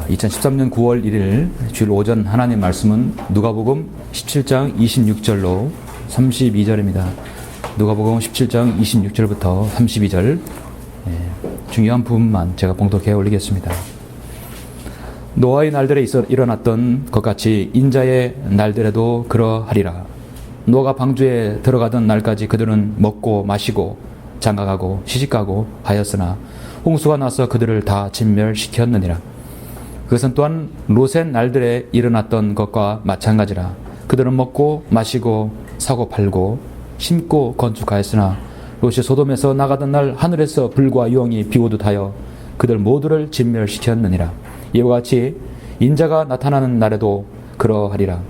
2013년 9월 1일 주일 오전 하나님 말씀은 누가복음 17장 26절로 32절입니다. 누가복음 17장 26절부터 32절 중요한 부분만 제가 봉독해 올리겠습니다. 노아의 날들에 일어났던 것 같이 인자의 날들에도 그러하리라. 노아가 방주에 들어가던 날까지 그들은 먹고 마시고 장가가고 시집가고 하였으나 홍수가 나서 그들을 다 진멸시켰느니라. 그것은 또한 롯의 날들에 일어났던 것과 마찬가지라. 그들은 먹고 마시고 사고 팔고 심고 건축하였으나 롯이 소돔에서 나가던 날 하늘에서 불과 유황이 비오듯 하여 그들 모두를 진멸시켰느니라. 이와 같이 인자가 나타나는 날에도 그러하리라.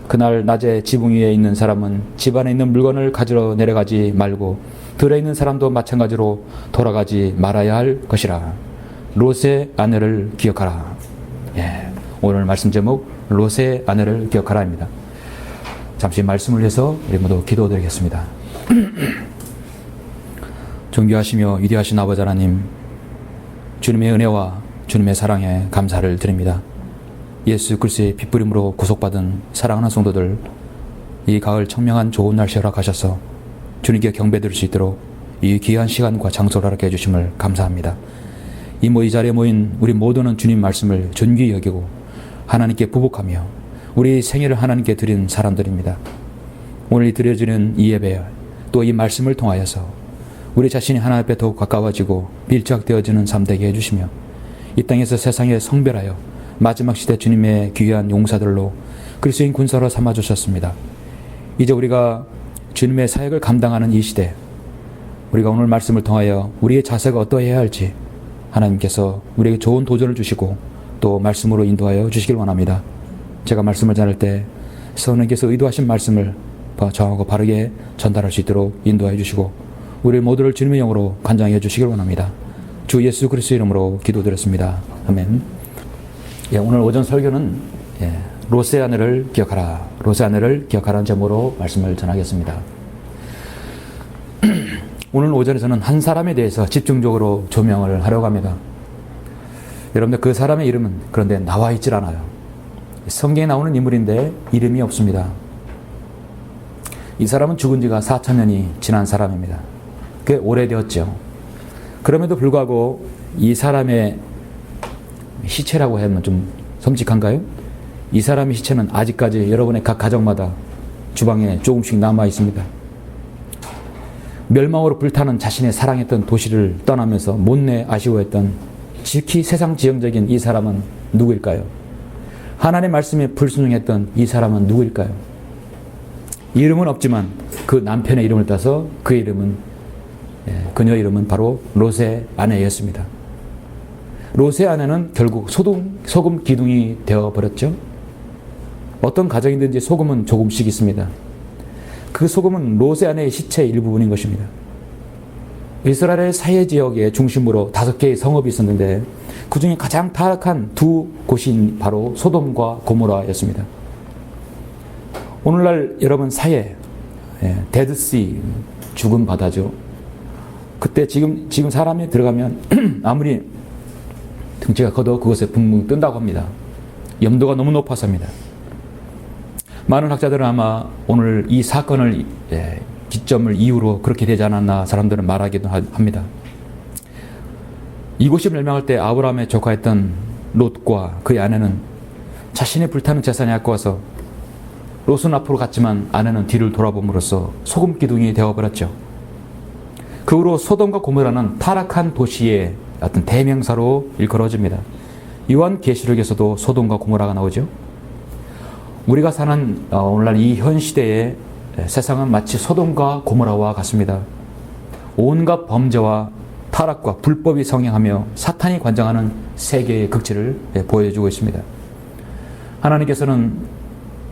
그날 낮에 지붕 위에 있는 사람은 집 안에 있는 물건을 가지러 내려가지 말고 들에 있는 사람도 마찬가지로 돌아가지 말아야 할 것이라. 롯의 아내를 기억하라. 오늘 말씀 제목 롯의 아내를 기억하라입니다. 잠시 말씀을 위해서 우리 모두 기도드리겠습니다. 존귀하시며 위대하신 아버지 하나님, 주님의 은혜와 주님의 사랑에 감사를 드립니다. 예수 그리스도의 핏부림으로 구속받은 사랑하는 성도들, 이 가을 청명한 좋은 날씨 허락하셔서 주님께 경배드릴 수 있도록 이 귀한 시간과 장소를 허락해 주심을 감사합니다. 이 자리에 모인 우리 모두는 주님 말씀을 존귀히 여기고 하나님께 부복하며 우리 생애를 하나님께 드린 사람들입니다. 오늘 드려지는 이 예배, 또 이 말씀을 통하여서 우리 자신이 하나님 앞에 더욱 가까워지고 밀착되어지는 삶 되게 해주시며 이 땅에서 세상에 성별하여 마지막 시대 주님의 귀한 용사들로 그리스도인 군사로 삼아주셨습니다. 이제 우리가 주님의 사역을 감당하는 이 시대, 우리가 오늘 말씀을 통하여 우리의 자세가 어떠해야 할지 하나님께서 우리에게 좋은 도전을 주시고 또 말씀으로 인도하여 주시길 원합니다. 제가 말씀을 전할 때 성령께서 의도하신 말씀을 정하고 바르게 전달할 수 있도록 인도하여 주시고 우리 모두를 주님의 영으로 간장해 주시길 원합니다. 주 예수 그리스도 이름으로 기도드렸습니다. 아멘. 오늘 오전 설교는 롯의 아내를 기억하라, 롯의 아내를 기억하라는 제목으로 말씀을 전하겠습니다. 오늘 오전에서는 한 사람에 대해서 집중적으로 조명을 하려고 합니다. 여러분들 그 사람의 이름은 그런데 나와 있질 않아요. 성경에 나오는 인물인데 이름이 없습니다. 이 사람은 죽은 지가 4,000년이 지난 사람입니다. 꽤 오래되었죠. 그럼에도 불구하고 이 사람의 시체라고 하면 좀 섬찟한가요? 이 사람의 시체는 아직까지 여러분의 각 가정마다 주방에 조금씩 남아 있습니다. 멸망으로 불타는 자신의 사랑했던 도시를 떠나면서 못내 아쉬워했던 지극히 세상 지형적인 이 사람은 누구일까요? 하나님의 말씀에 불순종했던 이 사람은 누구일까요? 이름은 없지만 그 남편의 이름을 따서 그의 이름은 그녀의 이름은 바로 롯의 아내였습니다. 롯의 아내는 결국 소금 기둥이 되어버렸죠. 어떤 가정이든지 소금은 조금씩 있습니다. 그 소금은 롯의 아내의 시체의 일부분인 것입니다. 이스라엘의 사해 지역의 중심으로 5개의 성읍이 있었는데 그 중에 가장 타락한 두 곳이 바로 소돔과 고모라였습니다. 오늘날 여러분 사해, 데드시, 죽은 바다죠. 그때 지금 사람이 들어가면 아무리 등치가 커도 그것에 붕붕 뜬다고 합니다. 염도가 너무 높아서입니다. 많은 학자들은 아마 오늘 이 사건을 기점을 이유로 그렇게 되지 않았나 사람들은 말하기도 합니다. 이곳이 멸망할 때 아브라함의 조카였던 롯과 그의 아내는 자신의 불타는 재산이 아까워서 롯은 앞으로 갔지만 아내는 뒤를 돌아봄으로써 소금 기둥이 되어버렸죠. 그 후로 소돔과 고모라는 타락한 도시의 어떤 대명사로 일컬어집니다. 요한계시록에서도 소돔과 고모라가 나오죠. 우리가 사는 오늘날 이 현 시대의 세상은 마치 소돔과 고모라와 같습니다. 온갖 범죄와 타락과 불법이 성행하며 사탄이 관장하는 세계의 극치를 보여주고 있습니다. 하나님께서는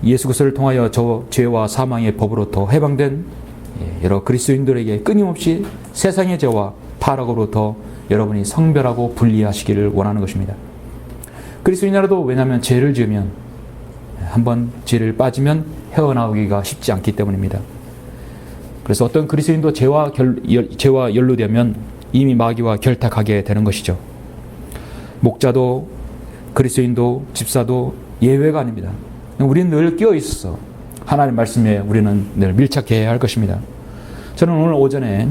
예수 그리스도를 통하여 저 죄와 사망의 법으로부터 해방된 여러 그리스도인들에게 끊임없이 세상의 죄와 타락으로부터 여러분이 성별하고 분리하시기를 원하는 것입니다. 그리스도인이라도 왜냐하면 죄를 지으면 한번 죄를 빠지면 헤어나오기가 쉽지 않기 때문입니다. 그래서 어떤 그리스도인도 죄와 연루되면 이미 마귀와 결탁하게 되는 것이죠. 목자도 그리스도인도 집사도 예외가 아닙니다. 우리는 늘 끼어 있어서 하나님 말씀에 우리는 늘 밀착해야 할 것입니다. 저는 오늘 오전에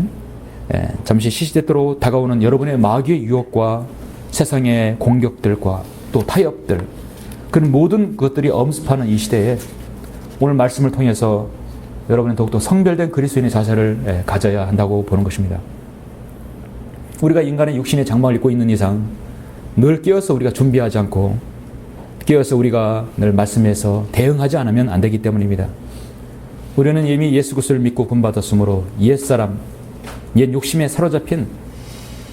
잠시 시시때때로 다가오는 여러분의 마귀의 유혹과 세상의 공격들과 또 타협들, 그런 모든 것들이 엄습하는 이 시대에 오늘 말씀을 통해서 여러분은 더욱더 성별된 그리스도인의 자세를 가져야 한다고 보는 것입니다. 우리가 인간의 육신의 장막을 입고 있는 이상 늘 끼어서 우리가 준비하지 않고 끼어서 우리가 늘 말씀에서 대응하지 않으면 안 되기 때문입니다. 우리는 이미 예수 그리스도를 믿고 구원받았으므로 옛사람, 옛 욕심에 사로잡힌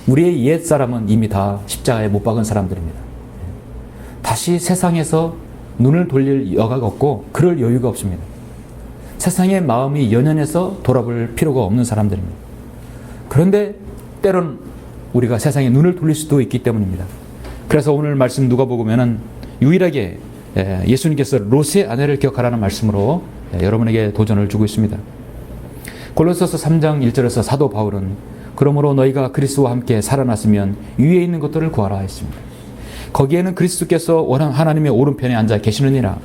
우리의 옛사람은 이미 다 십자가에 못 박은 사람들입니다. 다시 세상에서 눈을 돌릴 여가가 없고 그럴 여유가 없습니다. 세상의 마음이 연연해서 돌아볼 필요가 없는 사람들입니다. 그런데 때론 우리가 세상에 눈을 돌릴 수도 있기 때문입니다. 그래서 오늘 말씀 누가복음에는 유일하게 예수님께서 롯의 아내를 기억하라는 말씀으로 여러분에게 도전을 주고 있습니다. 골로새서 3장 1절에서 사도 바울은 그러므로 너희가 그리스도와 함께 살아났으면 위에 있는 것들을 구하라 했습니다. 거기에는 그리스도께서 하나님의 오른편에 앉아 계시느니라.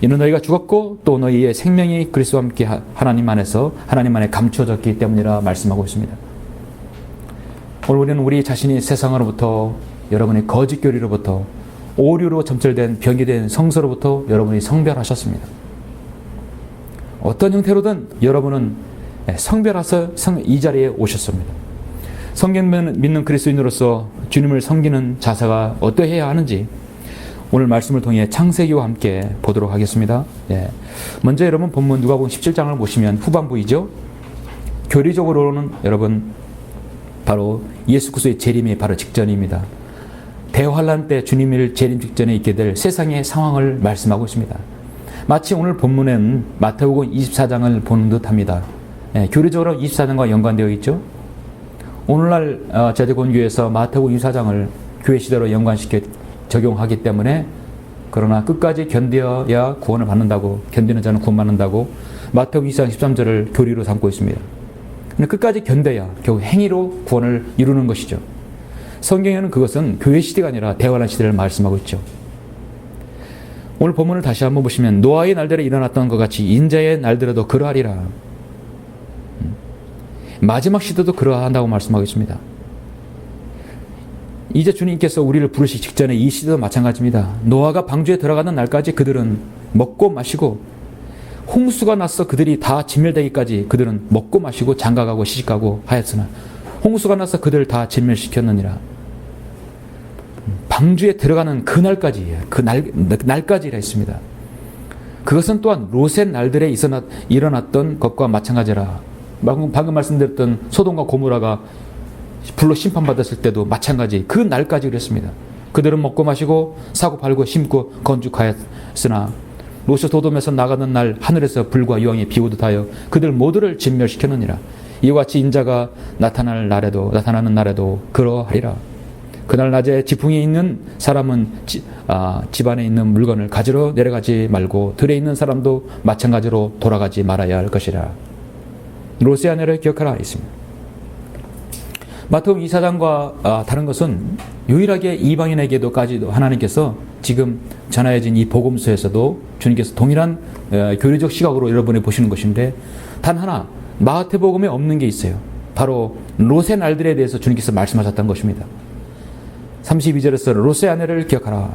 이는 너희가 죽었고 또 너희의 생명이 그리스도와 함께 하나님 안에 감추어졌기 때문이라 말씀하고 있습니다. 오늘 우리는 우리 자신이 세상으로부터, 여러분의 거짓 교리로부터, 오류로 점철된 병이 된 성서로부터 여러분이 성별하셨습니다. 어떤 형태로든 여러분은 성별해서 이 자리에 오셨습니다. 성경 믿는 그리스도인으로서 주님을 섬기는 자세가 어떠해야 하는지 오늘 말씀을 통해 창세기와 함께 보도록 하겠습니다. 먼저 여러분 본문 누가복음 17장을 보시면 후반부이죠. 교리적으로는 여러분 바로 예수 그리스도의 재림이 바로 직전입니다. 대환란 때 주님을 재림 직전에 있게 될 세상의 상황을 말씀하고 있습니다. 마치 오늘 본문에는 마태복음 24장을 보는 듯합니다. 교리적으로 24장과 연관되어 있죠. 오늘날 제대권교회에서 마태복음 24장을 교회 시대로 연관시켜 적용하기 때문에, 그러나 끝까지 견뎌야 구원을 받는다고, 견디는 자는 구원받는다고 마태복음 24장 13절을 교리로 삼고 있습니다. 근데 끝까지 견뎌야 결국 행위로 구원을 이루는 것이죠. 성경에는 그것은 교회 시대가 아니라 대환란 시대를 말씀하고 있죠. 오늘 본문을 다시 한번 보시면 노아의 날들에 일어났던 것 같이 인자의 날들에도 그러하리라. 마지막 시대도 그러한다고 말씀하고 있습니다. 이제 주님께서 우리를 부르시기 직전에 이 시대도 마찬가지입니다. 노아가 방주에 들어가는 날까지 그들은 먹고 마시고, 홍수가 나서 그들이 다 진멸되기까지 그들은 먹고 마시고 장가가고 시집가고 하였으나 홍수가 나서 그들을 다 진멸시켰느니라. 방주에 들어가는 그날까지, 날까지라 했습니다. 그것은 또한 롯의 날들에 일어났던 것과 마찬가지라. 방금 말씀드렸던 소돔과 고모라가 불로 심판받았을 때도 마찬가지 그 날까지 그랬습니다. 그들은 먹고 마시고 사고 팔고 심고 건축하였으나 롯이 소돔에서 나가는 날 하늘에서 불과 유황이 비오듯 하여 그들 모두를 진멸시켰느니라. 이와 같이 인자가 나타나는 날에도 그러하리라. 그날 낮에 지붕에 있는 사람은 집안에 있는 물건을 가지러 내려가지 말고 들에 있는 사람도 마찬가지로 돌아가지 말아야 할 것이라. 롯의 아내를 기억하라 있습니다. 마태복음 24장과 다른 것은 유일하게 이방인에게도까지도 하나님께서 지금 전하여진 이 복음서에서도 주님께서 동일한 교리적 시각으로 여러분이 보시는 것인데, 단 하나 마태복음에 없는 게 있어요. 바로 롯의 날들에 대해서 주님께서 말씀하셨던 것입니다. 32절에서 롯의 아내를 기억하라.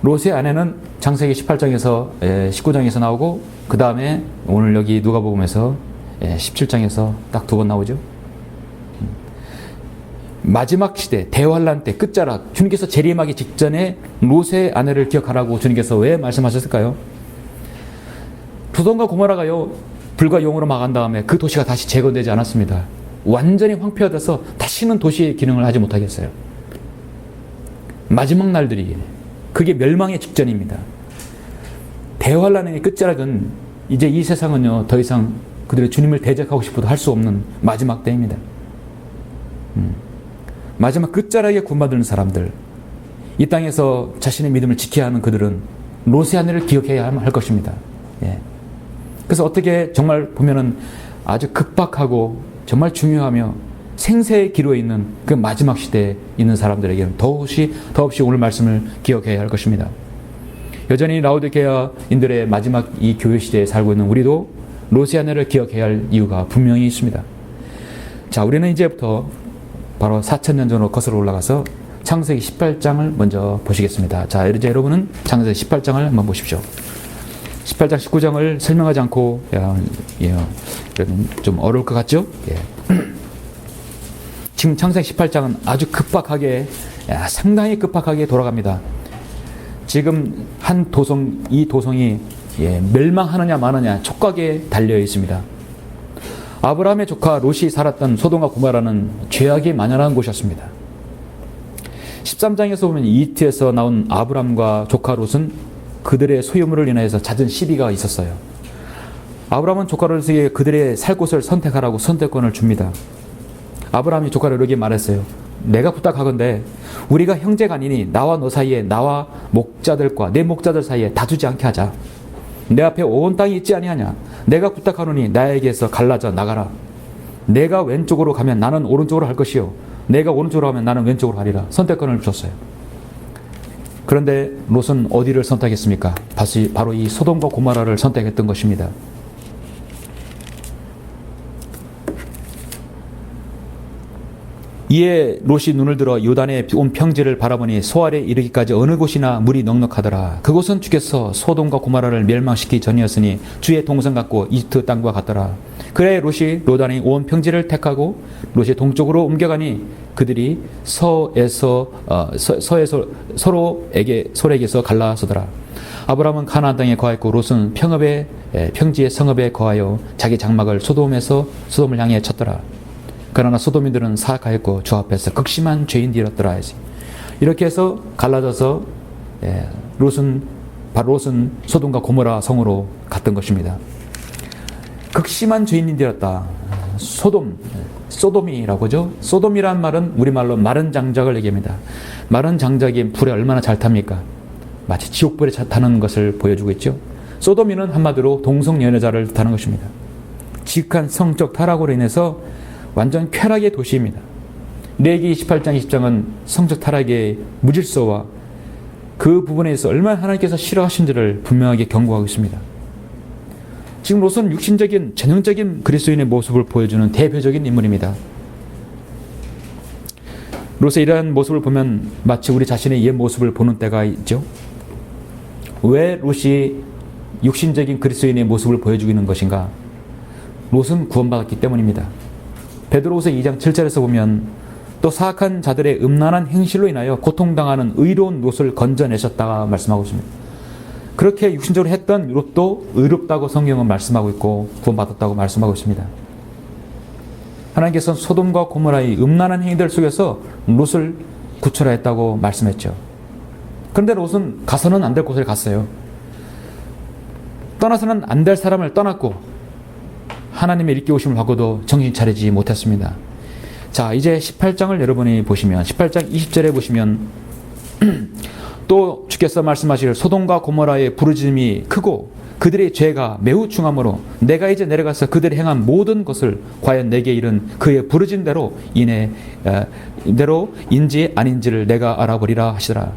롯의 아내는 창세기 18장에서 19장에서 나오고, 그 다음에 오늘 여기 누가복음에서 17장에서 딱 두 번 나오죠. 마지막 시대 대환란 때 끝자락, 주님께서 재림하기 직전에 롯의 아내를 기억하라고 주님께서 왜 말씀하셨을까요? 소돔과 고모라가요 불과 용으로 망한 다음에 그 도시가 다시 재건되지 않았습니다. 완전히 황폐화돼서 다시는 도시의 기능을 하지 못하겠어요. 마지막 날들이, 그게 멸망의 직전입니다. 대환란의 끝자락은 이제 이 세상은요 더 이상 그들의 주님을 대적하고 싶어도 할 수 없는 마지막 때입니다. 마지막 끝자락에 구원받는 사람들, 이 땅에서 자신의 믿음을 지켜야 하는 그들은 롯의 아내를 기억해야 할 것입니다. 그래서 어떻게 정말 보면은 아주 급박하고 정말 중요하며 생사의 기로에 있는 그 마지막 시대에 있는 사람들에게는 더없이 오늘 말씀을 기억해야 할 것입니다. 여전히 라오디게아인들의 마지막 이 교회 시대에 살고 있는 우리도 롯의 아내를 기억해야 할 이유가 분명히 있습니다. 자, 우리는 이제부터 바로 4,000년 전으로 거슬러 올라가서 창세기 18장을 먼저 보시겠습니다. 자, 이제 여러분은 창세기 18장을 한번 보십시오. 18장, 19장을 설명하지 않고, 좀 어려울 것 같죠? 예. 지금 창세기 18장은 아주 급박하게, 상당히 급박하게 돌아갑니다. 지금 이 도성이 멸망하느냐 마느냐 촉각에 달려 있습니다. 아브라함의 조카 롯이 살았던 소돔과 고모라는 죄악이 만연한 곳이었습니다. 13장에서 보면 이집트에서 나온 아브라함과 조카 롯은 그들의 소유물을 인하여서 잦은 시비가 있었어요. 아브라함은 조카 롯에게 그들의 살 곳을 선택하라고 선택권을 줍니다. 아브라함이 조카 롯에게 말했어요. 내가 부탁하건대 우리가 형제가 아니니 나와 너 사이에 나와 목자들과 내 목자들 사이에 다투지 않게 하자. 내 앞에 온 땅이 있지 아니하냐. 내가 부탁하노니 나에게서 갈라져 나가라. 내가 왼쪽으로 가면 나는 오른쪽으로 할 것이요 내가 오른쪽으로 가면 나는 왼쪽으로 하리라. 선택권을 줬어요. 그런데 롯은 어디를 선택했습니까? 바로 이 소돔과 고모라를 선택했던 것입니다. 이에 롯이 눈을 들어 요단의 온 평지를 바라보니 소알에 이르기까지 어느 곳이나 물이 넉넉하더라. 그곳은 주께서 소돔과 고모라를 멸망시키기 전이었으니 주의 동성 같고 이집트 땅과 같더라. 그래 롯이 요단의 온 평지를 택하고 롯이 동쪽으로 옮겨가니 그들이 서에서 서로에게서 갈라서더라. 아브라함은 가나안 땅에 거하였고 롯은 평지의 성읍에 거하여 자기 장막을 소돔을 향해 쳤더라. 그러나 소돔인들은 사악하였고 주 앞에서 극심한 죄인들이었더라. 이렇게 해서 갈라져서 롯은 소돔과 고모라 성으로 갔던 것입니다. 극심한 죄인들이었다. 소돔이라고 하죠. 소돔이란 말은 우리말로 마른 장작을 얘기합니다. 마른 장작이 불에 얼마나 잘 탑니까? 마치 지옥불에 타는 것을 보여주고 있죠. 소돔이는 한마디로 동성연애자를 뜻하는 것입니다. 지극한 성적 타락으로 인해서 완전 쾌락의 도시입니다. 레위기 28장 20장은 성적 타락의 무질서와 그 부분에서 얼마나 하나님께서 싫어하신지를 분명하게 경고하고 있습니다. 지금 롯은 육신적인 전형적인 그리스도인의 모습을 보여주는 대표적인 인물입니다. 롯의 이러한 모습을 보면 마치 우리 자신의 옛 모습을 보는 때가 있죠. 왜 롯이 육신적인 그리스도인의 모습을 보여주고 있는 것인가? 롯은 구원받았기 때문입니다. 베드로후서 2장 7절에서 보면 또 사악한 자들의 음란한 행실로 인하여 고통당하는 의로운 롯을 건져내셨다가 말씀하고 있습니다. 그렇게 육신적으로 했던 롯도 의롭다고 성경은 말씀하고 있고 구원받았다고 말씀하고 있습니다. 하나님께서는 소돔과 고모라의 음란한 행위들 속에서 롯을 구출하였다고 말씀했죠. 그런데 롯은 가서는 안 될 곳을 갔어요. 떠나서는 안 될 사람을 떠났고 하나님의 일깨우심을 받고도 정신 차리지 못했습니다. 자, 이제 18장을 여러분이 보시면 18장 20절에 보시면 또 주께서 말씀하실 소돔과 고모라의 부르짖음이 크고 그들의 죄가 매우 중함으로 내가 이제 내려가서 그들이 행한 모든 것을 과연 내게 이른 그의 부르짖은 대로 인지 아닌지를 내가 알아보리라 하시더라.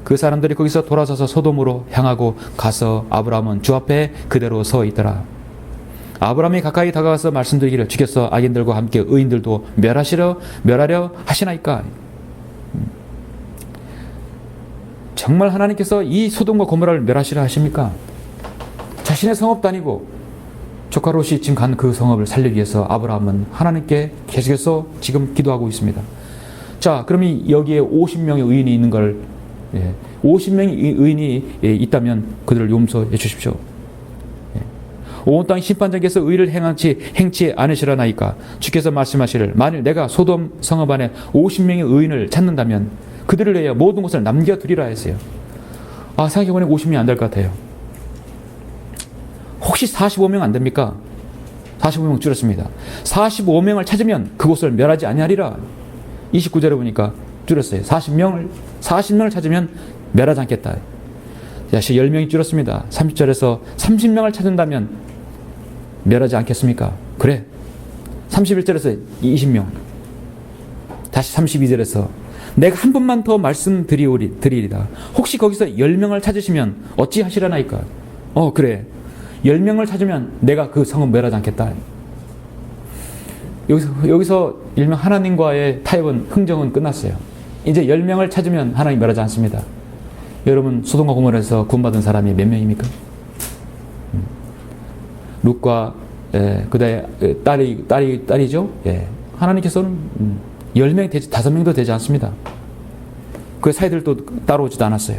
그 사람들이 거기서 돌아서서 소돔으로 향하고 가서 아브라함은 주 앞에 그대로 서 있더라. 아브라함이 가까이 다가가서 말씀드리기를 주께서 악인들과 함께 의인들도 멸하려 하시나이까. 정말 하나님께서 이 소돔과 고모라를 멸하시려 하십니까? 자신의 성읍도 아니고 조카 롯이 지금 간 그 성읍을 살리기 위해서 아브라함은 하나님께 계속해서 지금 기도하고 있습니다. 자, 그러면 여기에 50명의 의인이 있는 걸 50명의 의인이 있다면 그들을 용서해 주십시오. 온 땅 심판장께서 의를 행치 않으시라나이까. 주께서 말씀하시를 만일 내가 소돔 성읍 안에 50명의 의인을 찾는다면 그들을 위하여 모든 것을 남겨두리라 했어요. 생각해보니 50명이 안 될 것 같아요. 혹시 45명 안 됩니까? 45명 줄였습니다. 45명을 찾으면 그곳을 멸하지 아니하리라. 29절에 보니까 줄였어요. 40명을 찾으면 멸하지 않겠다. 다시 10명이 줄었습니다. 30절에서 30명을 찾는다면 멸하지 않겠습니까? 그래. 31절에서 20명. 다시 32절에서 내가 한 번만 더 말씀드리리라. 혹시 거기서 10명을 찾으시면 어찌 하시려나이까? 그래. 10명을 찾으면 내가 그 성은 멸하지 않겠다. 여기서 일명 하나님과의 타협은, 흥정은 끝났어요. 이제 10명을 찾으면 하나님 멸하지 않습니다. 여러분, 소돔과 고모라에서 구원받은 사람이 몇 명입니까? 룻과 그다음에 딸이죠. 하나님께서는 10명 되지 5명도 되지 않습니다. 그 사이들도 따라오지도 않았어요.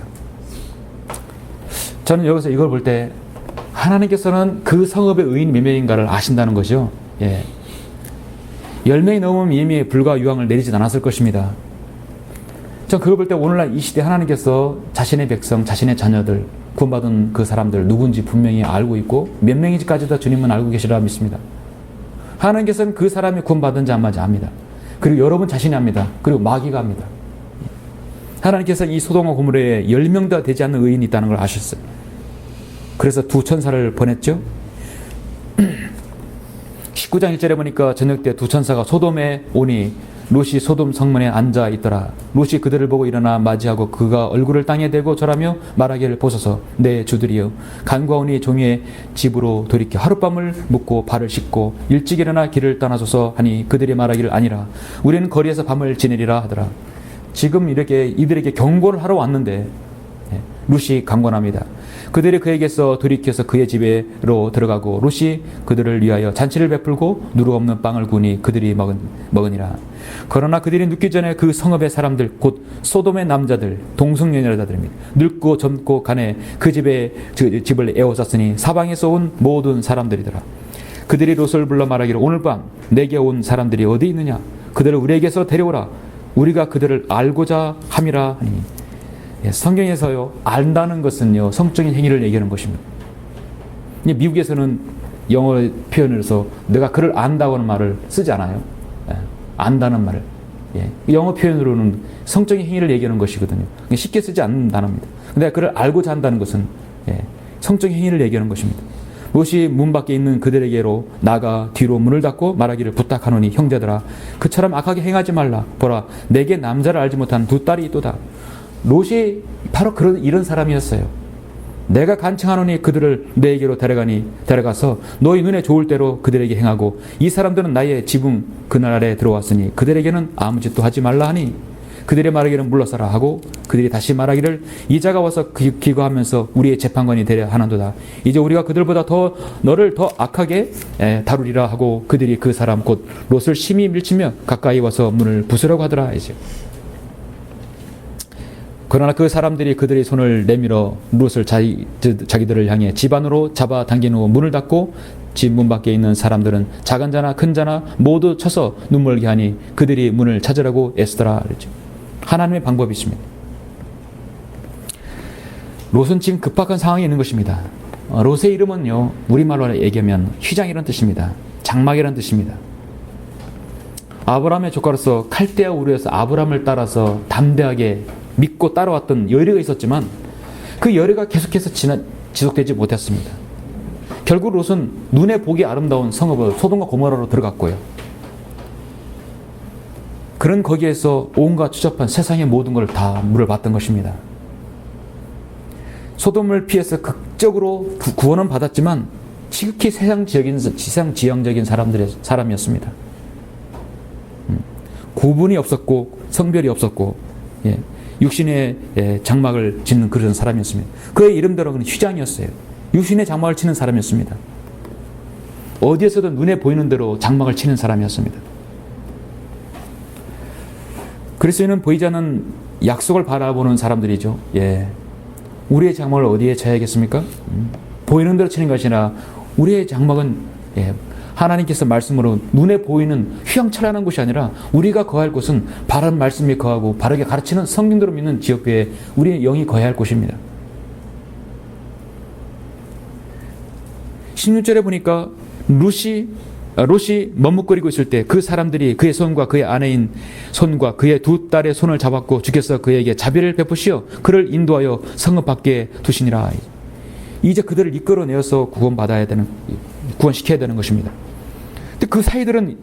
저는 여기서 이걸 볼 때 하나님께서는 그 성읍의 의인 몇 명인가를 아신다는 거죠. 10명이 넘으면 이미 불과 유황을 내리진 않았을 것입니다. 전 그걸 볼 때 오늘날 이 시대 하나님께서 자신의 백성, 자신의 자녀들, 구원받은 그 사람들 누군지 분명히 알고 있고 몇 명인지까지도 주님은 알고 계시리라 믿습니다. 하나님께서는 그 사람이 구원받은지 안 받은지 압니다. 그리고 여러분 자신이 압니다. 그리고 마귀가 압니다. 하나님께서 이 소돔과 고모라에 10명도 되지 않는 의인이 있다는 걸 아셨어요. 그래서 두 천사를 보냈죠. 19장 1절에 보니까 저녁 때 두 천사가 소돔에 오니 롯이 소돔 성문에 앉아 있더라. 롯이 그들을 보고 일어나 맞이하고 그가 얼굴을 땅에 대고 절하며 말하기를 보소서 내 주들이여 간과하오니 종의 집으로 돌이켜 하룻밤을 묵고 발을 씻고 일찍 일어나 길을 떠나소서 하니 그들이 말하기를 아니라 우리는 거리에서 밤을 지내리라 하더라. 지금 이렇게 이들에게 경고를 하러 왔는데 롯이 강권합니다. 그들이 그에게서 돌이켜서 그의 집에로 들어가고 롯이 그들을 위하여 잔치를 베풀고 누룩 없는 빵을 구우니 그들이 먹으니라. 그러나 그들이 눕기 전에 그 성읍의 사람들 곧 소돔의 남자들 동성연애자들입니다. 늙고 젊고 간에 그 집을 에워쌌으니 사방에서 온 모든 사람들이더라. 그들이 롯을 불러 말하기를 오늘 밤 내게 온 사람들이 어디 있느냐? 그들을 우리에게서 데려오라. 우리가 그들을 알고자 함이라 하니. 성경에서요, 안다는 것은요, 성적인 행위를 얘기하는 것입니다. 미국에서는 영어 표현으로서 내가 그를 안다고 하는 말을 쓰지 않아요. 안다는 말을. 영어 표현으로는 성적인 행위를 얘기하는 것이거든요. 쉽게 쓰지 않는 단어입니다. 근데 그를 알고자 한다는 것은 성적인 행위를 얘기하는 것입니다. 롯이 문 밖에 있는 그들에게로 나가 뒤로 문을 닫고 말하기를 부탁하노니 형제들아 그처럼 악하게 행하지 말라. 보라 내게 남자를 알지 못한 두 딸이 있도다. 롯이 바로 이런 사람이었어요. 내가 간청하노니 그들을 내게로 데려가서 너희 눈에 좋을 대로 그들에게 행하고 이 사람들은 나의 지붕 그날 아래 들어왔으니 그들에게는 아무 짓도 하지 말라 하니 그들의 말하기를 물러서라 하고 그들이 다시 말하기를 이자가 와서 기거하면서 우리의 재판관이 되려 하는도다. 이제 우리가 그들보다 너를 더 악하게 다루리라 하고 그들이 그 사람 곧 롯을 심히 밀치며 가까이 와서 문을 부수려고 하더라. 이제 그러나 그 사람들이 그들의 손을 내밀어 롯을 자기들을 향해 집 안으로 잡아 당긴 후 문을 닫고 집 문 밖에 있는 사람들은 작은 자나 큰 자나 모두 쳐서 눈멀게 하니 그들이 문을 찾으라고 애쓰더라. 그랬죠. 하나님의 방법이 있습니다. 롯은 지금 급박한 상황에 있는 것입니다. 롯의 이름은요, 우리말로 얘기하면 휘장이라는 뜻입니다. 장막이라는 뜻입니다. 아브라함의 조카로서 칼데아 우르에서 아브라함을 따라서 담대하게 믿고 따라왔던 열의가 있었지만 그 열의가 계속해서 지속되지 못했습니다. 결국 롯은 눈에 보기 아름다운 성읍을 소돔과 고모라로 들어갔고요. 그런 거기에서 온갖 추접한 세상의 모든 걸 다 물을 받던 것입니다. 소돔을 피해서 극적으로 구원은 받았지만 지극히 세상지향적인 사람이었습니다. 구분이 없었고 성별이 없었고 육신의 장막을 짓는 그런 사람이었습니다. 그의 이름대로 그는 휘장이었어요. 육신의 장막을 치는 사람이었습니다. 어디에서도 눈에 보이는 대로 장막을 치는 사람이었습니다. 그리스도인은 보이지 않는 약속을 바라보는 사람들이죠. 우리의 장막을 어디에 쳐야겠습니까? 보이는 대로 치는 것이 아니라 우리의 장막은 하나님께서 말씀으로 눈에 보이는 휘황찬란한 곳이 아니라 우리가 거할 곳은 바른 말씀이 거하고 바르게 가르치는 성경대로 믿는 지역교회에 우리의 영이 거해야 할 곳입니다. 16절에 보니까 롯이 머뭇거리고 있을 때 그 사람들이 그의 손과 그의 아내인 손과 그의 두 딸의 손을 잡았고 주께서 그에게 자비를 베푸시어 그를 인도하여 성읍 밖에 두시니라. 이제 그들을 이끌어내어서 구원시켜야 되는 것입니다. 근데 그 사이들은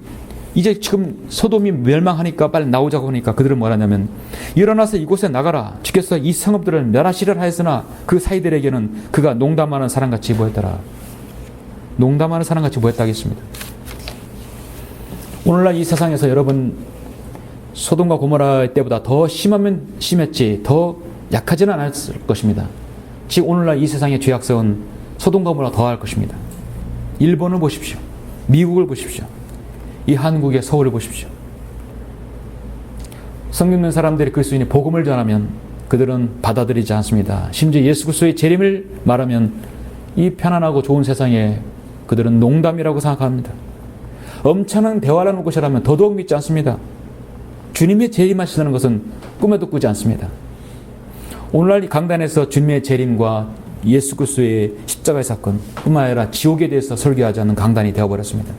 이제 지금 소돔이 멸망하니까 빨리 나오자고 하니까 그들은 뭐라냐면 일어나서 이곳에 나가라. 주께서 이 성읍들을 멸하시려 하였으나 그 사이들에게는 그가 농담하는 사람같이 보였더라. 농담하는 사람같이 보였다 하겠습니다. 오늘날 이 세상에서 여러분 소돔과 고모라 때보다 더 심하면 심했지 더 약하지는 않았을 것입니다. 지금 오늘날 이 세상의 죄악성은 소돔과 고모라 더할 것입니다. 일본을 보십시오. 미국을 보십시오. 이 한국의 서울을 보십시오. 성경 있는 사람들이 그리스도인이 복음을 전하면 그들은 받아들이지 않습니다. 심지어 예수 그리스도의 재림을 말하면 이 편안하고 좋은 세상에 그들은 농담이라고 생각합니다. 엄청난 대화라는 곳이라면 더더욱 믿지 않습니다. 주님의 재림하시는 것은 꿈에도 꾸지 않습니다. 오늘날 이 강단에서 주님의 재림과 예수 그리스도의 십자가의 사건 뿐만 아니라 지옥에 대해서 설교하지 않는 강단이 되어버렸습니다.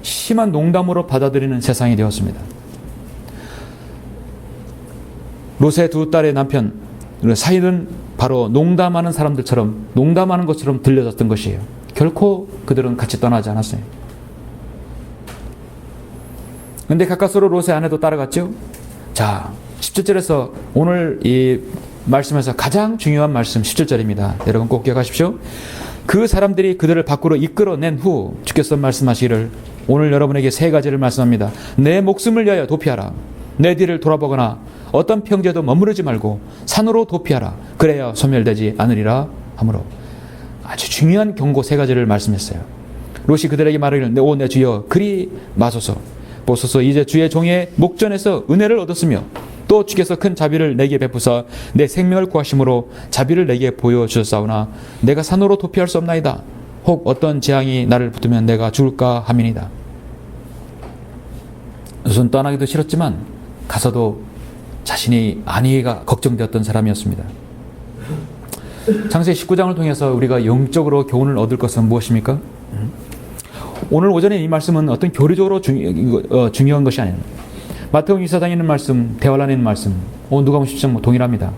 심한 농담으로 받아들이는 세상이 되었습니다. 롯의 두 딸의 남편 사이는 바로 농담하는 사람들처럼 농담하는 것처럼 들려졌던 것이에요. 결코 그들은 같이 떠나지 않았어요. 그런데 가까스로 롯의 아내도 따라갔죠. 자, 17절에서 오늘 이 말씀에서 가장 중요한 말씀 17절입니다. 여러분 꼭 기억하십시오. 그 사람들이 그들을 밖으로 이끌어낸 후 주께서 말씀하시기를 오늘 여러분에게 세 가지를 말씀합니다. 내 목숨을 위하여 도피하라. 내 뒤를 돌아보거나 어떤 평지에도 머무르지 말고 산으로 도피하라. 그래야 소멸되지 않으리라 하므로 아주 중요한 경고 세 가지를 말씀했어요. 롯이 그들에게 말하기를 오 내 주여 그리 마소서 보소서 이제 주의 종의 목전에서 은혜를 얻었으며 또 주께서 큰 자비를 내게 베푸사 내 생명을 구하심으로 자비를 내게 보여주셨사오나 내가 산으로 도피할 수 없나이다. 혹 어떤 재앙이 나를 붙으면 내가 죽을까 함이니이다. 우선 떠나기도 싫었지만 가서도 자신이 안위가 걱정되었던 사람이었습니다. 창세기 19장을 통해서 우리가 영적으로 교훈을 얻을 것은 무엇입니까? 오늘 오전에 이 말씀은 어떤 교리적으로 중요한 것이 아닙니다. 마태복음 24장에 있는 말씀, 대화란에 있는 말씀, 누가복음 10장 동일합니다.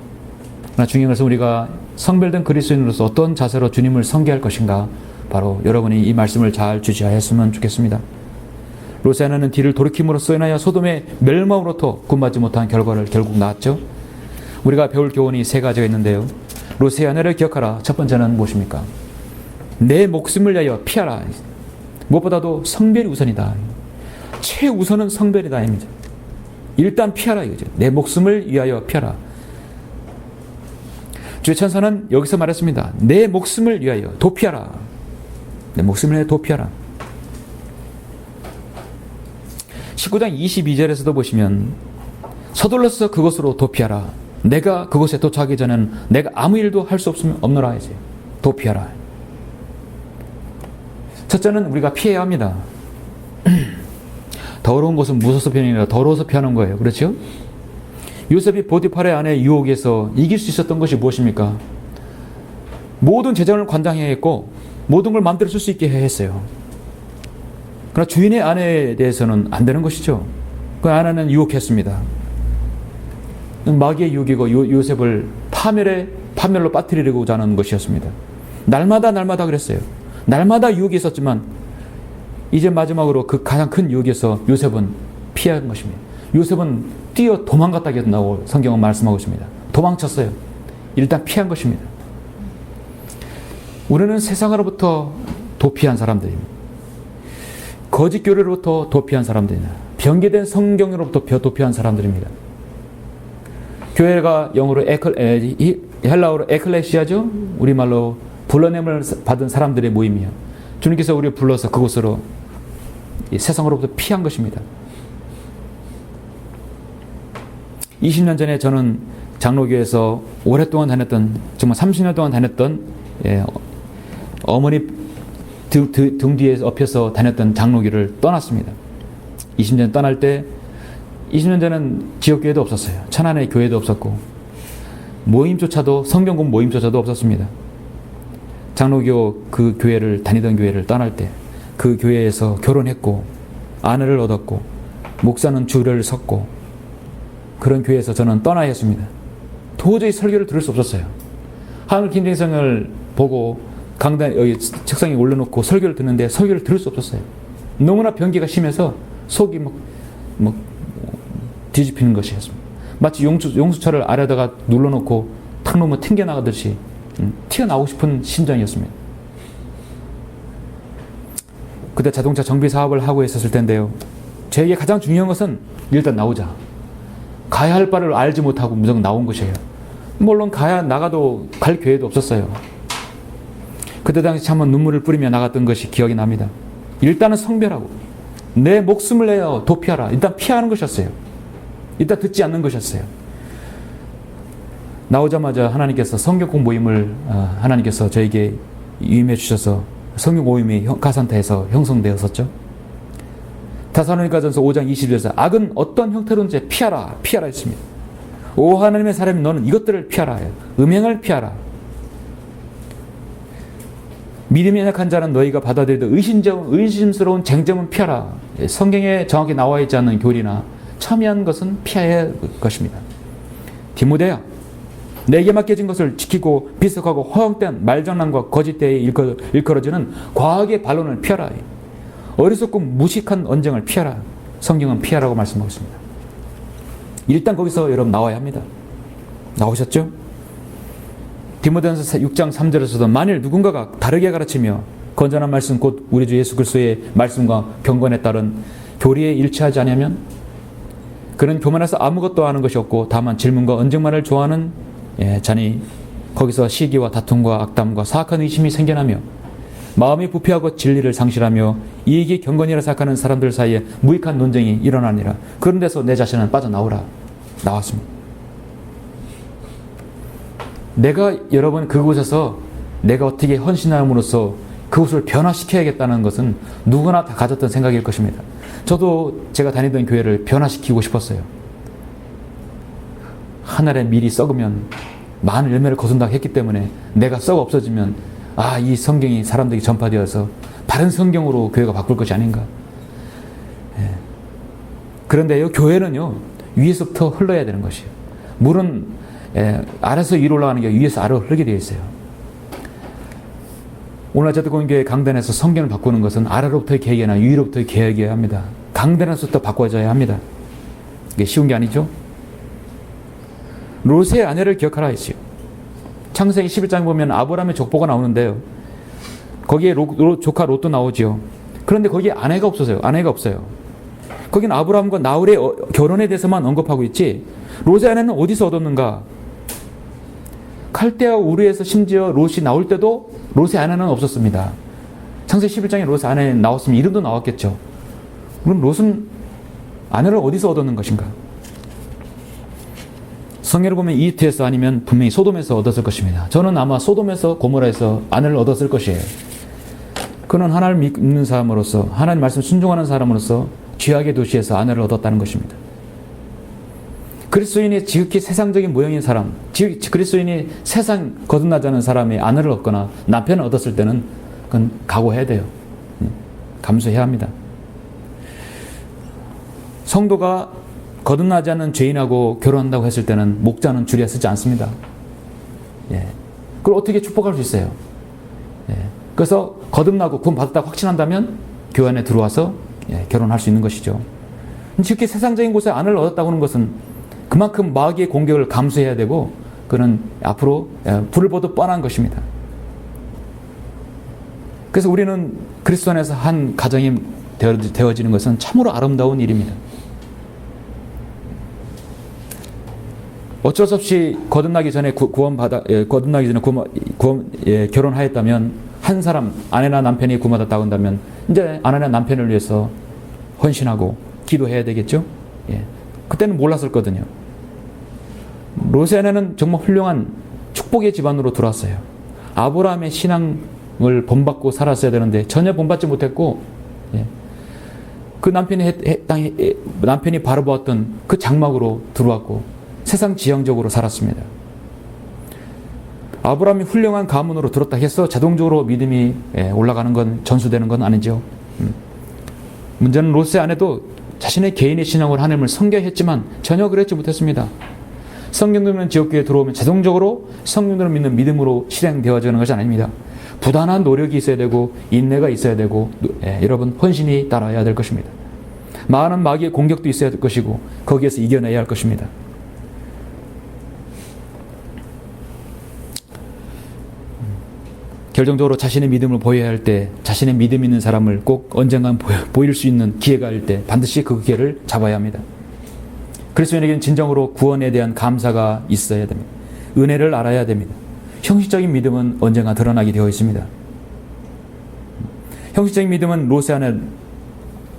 그러나 중요한 것은 우리가 성별된 그리스도인으로서 어떤 자세로 주님을 섬기할 것인가, 바로 여러분이 이 말씀을 잘 주시하였으면 좋겠습니다. 롯의 아내는 뒤를 돌이킴으로써 인하여 소돔의 멸망으로부터 구원받지 못한 결과를 결국 낳았죠. 우리가 배울 교훈이 세 가지가 있는데요. 롯의 아내를 기억하라. 첫 번째는 무엇입니까? 내 목숨을 위하여 피하라. 무엇보다도 성별이 우선이다. 최우선은 성별이다. 입니다. 일단 피하라 이거죠. 내 목숨을 위하여 피하라. 주의 천사는 여기서 말했습니다. 내 목숨을 위하여 도피하라. 내 목숨을 위하여 도피하라. 19장 22절에서도 보시면 서둘러서 그곳으로 도피하라. 내가 그곳에 도착하기 전에는 내가 아무 일도 할 수 없노라 이제 도피하라. 첫째는 우리가 피해야 합니다. 더러운 곳은 무서워서 피하는 게 아니라 더러워서 피하는 거예요. 그렇죠? 요셉이 보디파라의 아내의 유혹에서 이길 수 있었던 것이 무엇입니까? 모든 재정을 관장해야 했고 모든 걸 마음대로 쓸 수 있게 해야 했어요. 그러나 주인의 아내에 대해서는 안 되는 것이죠. 그 아내는 유혹했습니다. 마귀의 유혹이고 요셉을 파멸로 빠뜨리려고자 하는 것이었습니다. 날마다 그랬어요. 날마다 유혹이 있었지만 이제 마지막으로 그 가장 큰 유혹에서 요셉은 피한 것입니다. 요셉은 뛰어 도망갔다고 성경은 말씀하고 있습니다. 도망쳤어요. 일단 피한 것입니다. 우리는 세상으로부터 도피한 사람들입니다. 거짓 교리로부터 도피한 사람들입니다. 변개된 성경으로부터 도피한 사람들입니다. 교회가 영어로 헬라어로 에클레시아죠. 우리말로 불러냄을 받은 사람들의 모임이요. 주님께서 우리를 불러서 그곳으로 세상으로부터 피한 것입니다. 20년 전에 저는 장로교에서 오랫동안 다녔던, 정말 30년 동안 다녔던 어머니 등 뒤에 엎여서 다녔던 장로교를 떠났습니다. 20년 떠날 때 20년 전에는 지역교회도 없었어요. 천안에 교회도 없었고 모임조차도 성경공 모임조차도 없었습니다. 장로교 그 교회를 다니던 교회를 떠날 때 그 교회에서 결혼했고 아내를 얻었고 목사는 주를 섰고 그런 교회에서 저는 떠나야 했습니다. 도저히 설교를 들을 수 없었어요. 하늘 김정성을 보고 강단 여기 책상에 올려놓고 설교를 듣는데 설교를 들을 수 없었어요. 너무나 변기가 심해서 속이 막 뒤집히는 것이었습니다. 마치 용수철을 아래다가 눌러놓고 탁 놓으면 튕겨나가듯이 튀어나오고 싶은 심정이었습니다. 그때 자동차 정비 사업을 하고 있었을 텐데요. 저에게 가장 중요한 것은 일단 나오자. 가야 할 바를 알지 못하고 무조건 나온 것이에요. 물론 나가도 갈 기회도 없었어요. 그때 당시 참 눈물을 뿌리며 나갔던 것이 기억이 납니다. 일단은 성별하고 내 목숨을 내어 도피하라. 일단 피하는 것이었어요. 일단 듣지 않는 것이었어요. 나오자마자 하나님께서 성경공 모임을 하나님께서 저에게 위임해 주셔서 성경 모임이 가산타에서 형성되었었죠. 데살로니가전서 5장 21절에서 악은 어떤 형태로든지 피하라 했습니다. 오 하나님의 사람이 너는 이것들을 피하라. 음행을 피하라. 믿음이 약한 자는 너희가 받아들이도 의심스러운 쟁점은 피하라. 성경에 정확히 나와 있지 않는 교리나 첨예한 것은 피해야 할 것입니다. 디모데야, 내게 맡겨진 것을 지키고 비속하고 허황된 말장난과 거짓되에 일컬어지는 과학의 반론을 피하라. 어리석고 무식한 언쟁을 피하라. 성경은 피하라고 말씀하고 있습니다. 일단 거기서 여러분 나와야 합니다. 나오셨죠? 디모데전서 6장 3절에서도 만일 누군가가 다르게 가르치며 건전한 말씀 곧 우리 주 예수 그리스도의 말씀과 경건에 따른 교리에 일치하지 않으면 그는 교만해서 아무것도 아는 것이 없고 다만 질문과 언쟁만을 좋아하는 자니 거기서 시기와 다툼과 악담과 사악한 의심이 생겨나며 마음이 부패하고 진리를 상실하며 이익이 경건이라 생각하는 사람들 사이에 무익한 논쟁이 일어나니라. 그런 데서 내 자신은 빠져나오라. 나왔습니다. 내가 여러분 그곳에서 내가 어떻게 헌신함으로써 그곳을 변화시켜야겠다는 것은 누구나 다 가졌던 생각일 것입니다. 저도 제가 다니던 교회를 변화시키고 싶었어요. 하늘의 밀이 썩으면 많은 열매를 거둔다고 했기 때문에 내가 썩어 없어지면 이 성경이 사람들에게 전파되어서 바른 성경으로 교회가 바꿀 것이 아닌가. 그런데요, 교회는요 위에서부터 흘러야 되는 것이에요. 물은 아래서 위로 올라가는 게 위에서 아래로 흐르게 되어 있어요. 오늘 제도공교회 강단에서 성경을 바꾸는 것은 아래로부터의 계획이 아니라 위로부터의 계획이어야 합니다. 강단에서부터 바꿔줘야 합니다. 이게 쉬운 게 아니죠. 롯의 아내를 기억하라 했어요. 창세기 11장에 보면 아브라함의 족보가 나오는데요. 거기에 조카 롯도 나오지요. 그런데 거기에 아내가 없어요. 거기는 아브라함과 나홀의 결혼에 대해서만 언급하고 있지 롯의 아내는 어디서 얻었는가? 칼데아 우르에서 심지어 롯이 나올 때도 롯의 아내는 없었습니다. 창세기 11장에 롯의 아내 나왔으면 이름도 나왔겠죠. 그럼 롯은 아내를 어디서 얻었는 것인가? 성경을 보면 이집트에서 아니면 분명히 소돔에서 얻었을 것입니다. 저는 아마 소돔에서 고모라에서 아내를 얻었을 것이에요. 그는 하나님을 믿는 사람으로서 하나님 말씀 순종하는 사람으로서 죄악의 도시에서 아내를 얻었다는 것입니다. 그리스도인이 지극히 세상적인 모형인 사람, 그리스도인이 세상 거듭나지 않은 사람의 아내를 얻거나 남편을 얻었을 때는 그건 각오해야 돼요. 감수해야 합니다. 성도가 거듭나지 않는 죄인하고 결혼한다고 했을 때는 목자는 줄여 쓰지 않습니다. 그걸 어떻게 축복할 수 있어요? 그래서 거듭나고 구원 받았다고 확신한다면 교회 안에 들어와서 결혼할 수 있는 것이죠. 지극히 세상적인 곳에 아내를 얻었다고 하는 것은 그만큼 마귀의 공격을 감수해야 되고 그는 앞으로 불을 보듯 뻔한 것입니다. 그래서 우리는 그리스도 안에서 한 가정이 되어지는 것은 참으로 아름다운 일입니다. 어쩔 수 없이 거듭나기 전에 결혼하였다면 한 사람 아내나 남편이 구원받았다고 한다면 이제 아내나 남편을 위해서 헌신하고 기도해야 되겠죠. 그때는 몰랐었거든요. 롯의 아내는 정말 훌륭한 축복의 집안으로 들어왔어요. 아브라함의 신앙을 본받고 살았어야 되는데 전혀 본받지 못했고 그 남편이 바라보았던 그 장막으로 들어왔고 세상 지향적으로 살았습니다. 아브라함이 훌륭한 가문으로 들었다 해서 자동적으로 믿음이 올라가는 건 전수되는 건 아니죠. 문제는 롯의 아내도 자신의 개인의 신앙으로 하나님을 섬겨했지만 전혀 그렇지 못했습니다. 성경을 믿는 지역교회에 들어오면 자동적으로 성경을 믿는 믿음으로 실행되어지는 것이 아닙니다. 부단한 노력이 있어야 되고 인내가 있어야 되고 여러분 헌신이 따라야 될 것입니다. 많은 마귀의 공격도 있어야 할 것이고 거기에서 이겨내야 할 것입니다. 결정적으로 자신의 믿음을 보여야 할 때, 자신의 믿음 있는 사람을 꼭 언젠간 보일 수 있는 기회가 올 때 반드시 그 기회를 잡아야 합니다. 그리스도인에게는 진정으로 구원에 대한 감사가 있어야 됩니다. 은혜를 알아야 됩니다. 형식적인 믿음은 언젠가 드러나게 되어 있습니다. 형식적인 믿음은 롯의 아내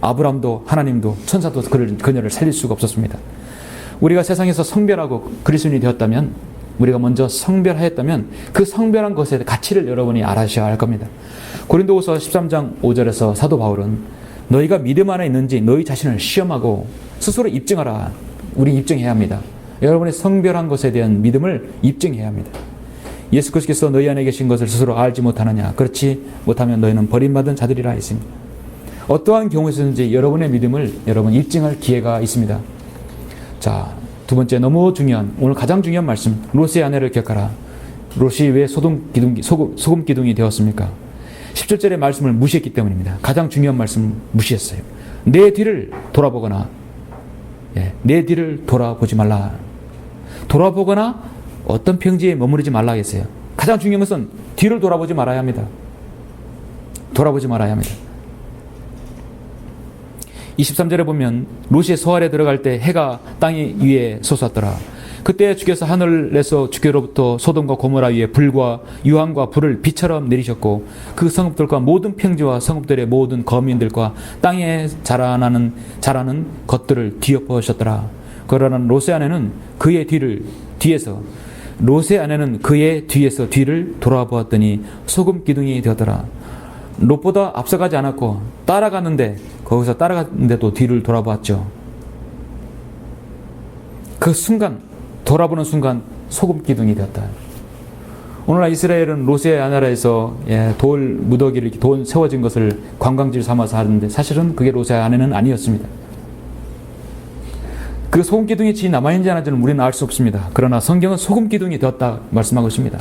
아브람도 하나님도 천사도 그녀를 살릴 수가 없었습니다. 우리가 세상에서 성별하고 그리스도인이 되었다면, 우리가 먼저 성별하였다면 그 성별한 것의 가치를 여러분이 알아셔야 할 겁니다. 고린도후서 13장 5절에서 사도 바울은 너희가 믿음 안에 있는지 너희 자신을 시험하고 스스로 입증하라. 우리 입증해야 합니다. 여러분의 성별한 것에 대한 믿음을 입증해야 합니다. 예수 그리스도께서 너희 안에 계신 것을 스스로 알지 못하느냐? 그렇지 못하면 너희는 버림받은 자들이라 했습니다. 어떠한 경우에서든지 여러분의 믿음을 여러분 입증할 기회가 있습니다. 자, 두 번째, 너무 중요한, 오늘 가장 중요한 말씀, 롯의 아내를 기억하라. 롯이 왜 소금 기둥이 되었습니까? 17절의 말씀을 무시했기 때문입니다. 가장 중요한 말씀을 무시했어요. 내 뒤를 돌아보거나, 내 뒤를 돌아보지 말라. 돌아보거나 어떤 평지에 머무르지 말라 했어요. 가장 중요한 것은 뒤를 돌아보지 말아야 합니다. 돌아보지 말아야 합니다. 23절에 보면 롯이 서알에 들어갈 때 해가 땅 위에 솟았더라. 그때 주께서 하늘에서 주께로부터 소돔과 고모라 위에 불과 유황과 불을 비처럼 내리셨고 그 성읍들과 모든 평지와 성읍들의 모든 거민들과 땅에 자라는 것들을 뒤엎으셨더라. 그러나 롯의 아내는 그의 뒤에서 뒤를 돌아보았더니 소금 기둥이 되었더라. 롯보다 앞서가지 않았고 거기서 따라갔는데도 뒤를 돌아보았죠. 그 순간, 돌아보는 순간 소금 기둥이 되었다. 오늘날 이스라엘은 롯의 나라에서 돌 무더기를, 돈 세워진 것을 관광지를 삼아서 하는데 사실은 그게 롯의 아내는 아니었습니다. 그 소금 기둥이 지금 남아있는지 안 하는지는 우리는 알 수 없습니다. 그러나 성경은 소금 기둥이 되었다 말씀하고 있습니다.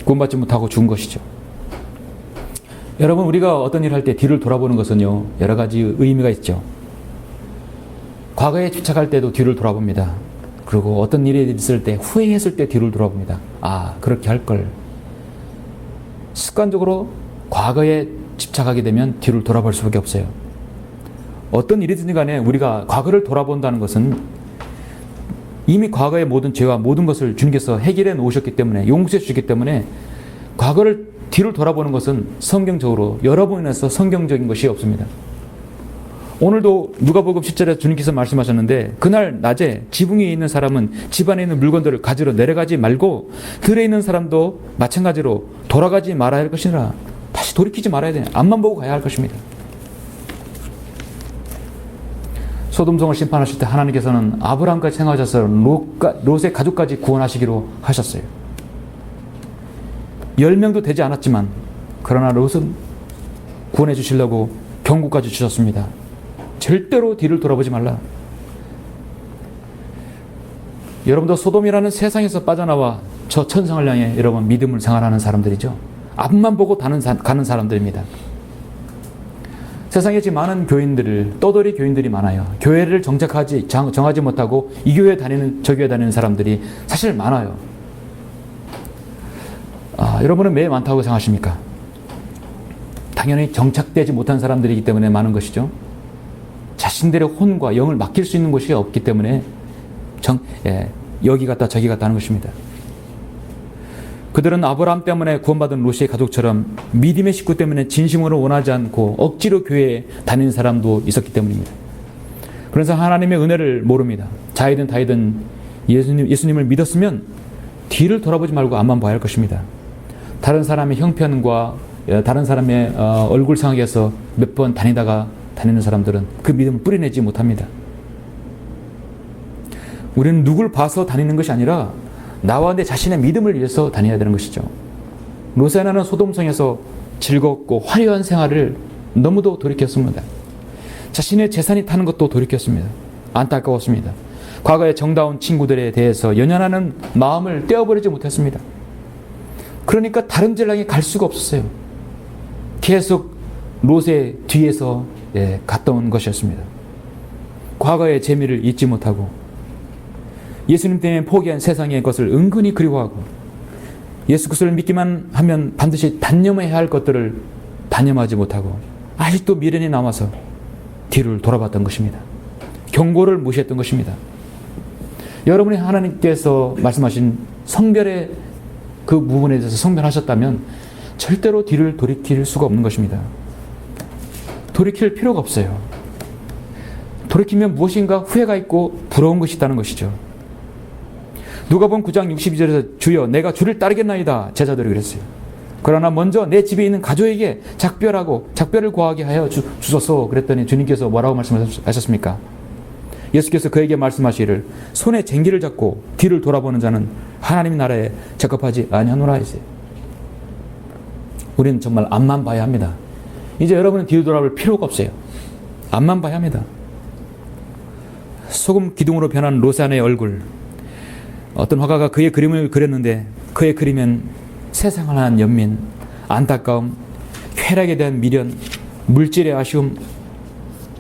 구원받지 못하고 죽은 것이죠. 여러분, 우리가 어떤 일을 할 때 뒤를 돌아보는 것은요, 여러 가지 의미가 있죠. 과거에 집착할 때도 뒤를 돌아봅니다. 그리고 어떤 일이 있을 때, 후회했을 때 뒤를 돌아봅니다. 아, 그렇게 할 걸. 습관적으로 과거에 집착하게 되면 뒤를 돌아볼 수밖에 없어요. 어떤 일이든지 간에 우리가 과거를 돌아본다는 것은 이미 과거의 모든 죄와 모든 것을 주님께서 해결해 놓으셨기 때문에, 용서해 주셨기 때문에 과거를 뒤를 돌아보는 것은 성경적으로 여러분에서 성경적인 것이 없습니다. 오늘도 누가복음 10절에 주님께서 말씀하셨는데 그날 낮에 지붕 위에 있는 사람은 집안에 있는 물건들을 가지러 내려가지 말고 들에 있는 사람도 마찬가지로 돌아가지 말아야 할 것이라. 다시 돌이키지 말아야 돼요. 앞만 보고 가야 할 것입니다. 소돔성을 심판하실 때 하나님께서는 아브라함까지 생각하셔서 롯의 가족까지 구원하시기로 하셨어요. 10명도 되지 않았지만 그러나 롯은 구원해 주시려고 경고까지 주셨습니다. 절대로 뒤를 돌아보지 말라. 여러분도 소돔이라는 세상에서 빠져나와 저 천상을 향해 여러분 믿음을 생활하는 사람들이죠. 앞만 보고 가는 사람들입니다. 세상에 지금 많은 떠돌이 교인들이 많아요. 교회를 정하지 못하고 이 교회 다니는 저 교회 다니는 사람들이 사실 많아요. 여러분은 왜 많다고 생각하십니까? 당연히 정착되지 못한 사람들이기 때문에 많은 것이죠. 자신들의 혼과 영을 맡길 수 있는 곳이 없기 때문에 여기 갔다 저기 갔다 하는 것입니다. 그들은 아브라함 때문에 구원받은 롯의 가족처럼 믿음의 식구 때문에 진심으로 원하지 않고 억지로 교회에 다니는 사람도 있었기 때문입니다. 그래서 하나님의 은혜를 모릅니다. 자이든 다이든 예수님을 믿었으면 뒤를 돌아보지 말고 앞만 봐야 할 것입니다. 다른 사람의 형편과 다른 사람의 얼굴 상하게서 몇 번 다니는 사람들은 그 믿음을 뿌리내지 못합니다. 우리는 누굴 봐서 다니는 것이 아니라 나와 내 자신의 믿음을 위해서 다녀야 되는 것이죠. 롯의 아내는 소돔성에서 즐겁고 화려한 생활을 너무도 돌이켰습니다. 자신의 재산이 타는 것도 돌이켰습니다. 안타까웠습니다. 과거의 정다운 친구들에 대해서 연연하는 마음을 떼어버리지 못했습니다. 그러니까 다른 젤랑에 갈 수가 없었어요. 계속 롯의 뒤에서 갔다 온 것이었습니다. 과거의 재미를 잊지 못하고 예수님 때문에 포기한 세상의 것을 은근히 그리워하고 예수 그리스도를 믿기만 하면 반드시 단념해야 할 것들을 단념하지 못하고 아직도 미련이 남아서 뒤를 돌아봤던 것입니다. 경고를 무시했던 것입니다. 여러분이 하나님께서 말씀하신 성별의 그 부분에 대해서 성별하셨다면 절대로 뒤를 돌이킬 수가 없는 것입니다. 돌이킬 필요가 없어요. 돌이키면 무엇인가 후회가 있고 부러운 것이 있다는 것이죠. 누가복음 9장 62절에서 주여 내가 주를 따르겠나이다 제자들이 그랬어요. 그러나 먼저 내 집에 있는 가족에게 작별을 구하게 하여 주소서 그랬더니 주님께서 뭐라고 말씀하셨습니까? 예수께서 그에게 말씀하시기를 손에 쟁기를 잡고 뒤를 돌아보는 자는 하나님의 나라에 적합하지 아니하노라 했어요. 우리는 정말 앞만 봐야 합니다. 이제 여러분은 뒤를 돌아볼 필요가 없어요. 앞만 봐야 합니다. 소금 기둥으로 변한 로세아나의 얼굴. 어떤 화가가 그의 그림을 그렸는데 그의 그림은 세상을 향한 연민, 안타까움, 쾌락에 대한 미련, 물질의 아쉬움,